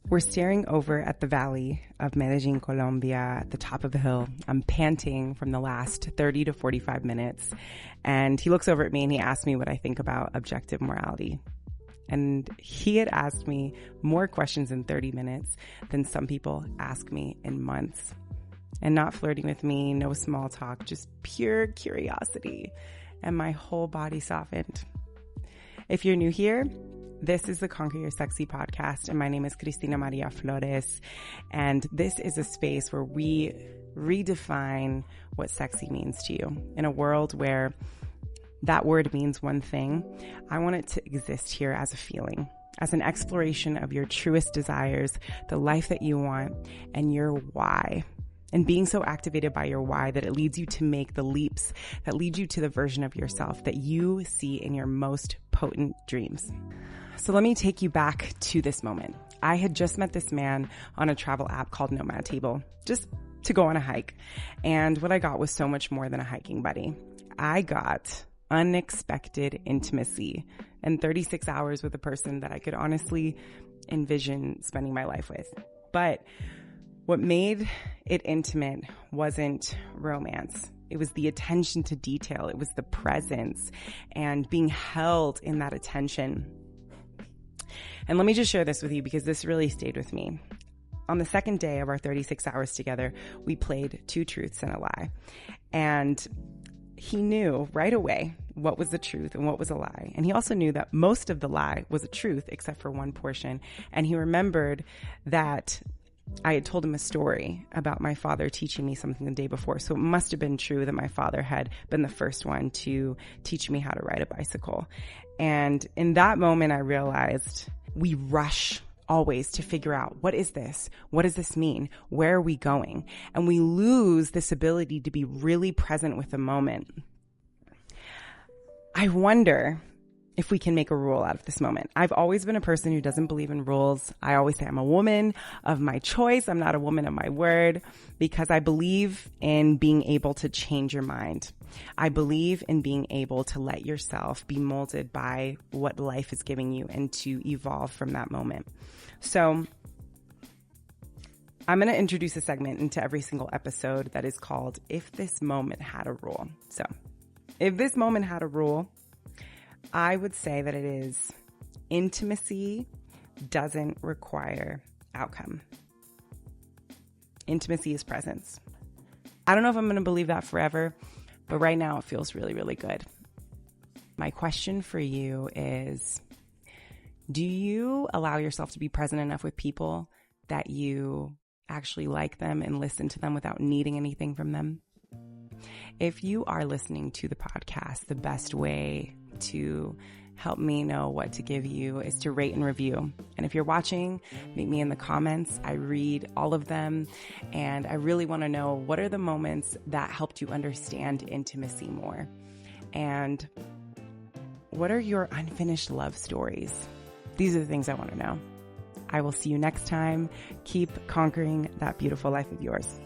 We're staring over at the valley of Medellin, Colombia, at the top of a hill. I'm panting from the last 30 to 45 minutes. And he looks over at me and he asks me what I think about objective morality. And he had asked me more questions in 30 minutes than some people ask me in months. And not flirting with me, no small talk, just pure curiosity. And my whole body softened. If you're new here, this is the Conquer Your Sexy podcast, and my name is Cristina Maria Flores, and this is a space where we redefine what sexy means to you. In a world where that word means one thing, I want it to exist here as a feeling, as an exploration of your truest desires, the life that you want, and your why. And being so activated by your why that it leads you to make the leaps that lead you to the version of yourself that you see in your most potent dreams. So let me take you back to this moment. I had just met this man on a travel app called Nomad Table, just to go on a hike. And what I got was so much more than a hiking buddy. I got unexpected intimacy and 36 hours with a person that I could honestly envision spending my life with. But what made it intimate wasn't romance. It was the attention to detail. It was the presence and being held in that attention. And let me just share this with you because this really stayed with me. On the second day of our 36 hours together, we played two truths and a lie. And he knew right away what was the truth and what was a lie. And he also knew that most of the lie was a truth except for one portion. And he remembered that I had told him a story about my father teaching me something the day before. So it must have been true that my father had been the first one to teach me how to ride a bicycle. And in that moment, I realized we rush always to figure out, what is this? What does this mean? Where are we going? And we lose this ability to be really present with the moment. I wonder if we can make a rule out of this moment. I've always been a person who doesn't believe in rules. I always say I'm a woman of my choice. I'm not a woman of my word, because I believe in being able to change your mind. I believe in being able to let yourself be molded by what life is giving you and to evolve from that moment. So I'm going to introduce a segment into every single episode that is called If This Moment Had a Rule. So if this moment had a rule, I would say that it is intimacy doesn't require outcome. Intimacy is presence. I don't know if I'm going to believe that forever, but right now it feels really, really good. My question for you is, do you allow yourself to be present enough with people that you actually like them and listen to them without needing anything from them? If you are listening to the podcast, the best way to help me know what to give you is to rate and review. And if you're watching, meet me in the comments. I read all of them, and I really want to know, what are the moments that helped you understand intimacy more? And what are your unfinished love stories? These are the things I want to know. I will see you next time. Keep conquering that beautiful life of yours.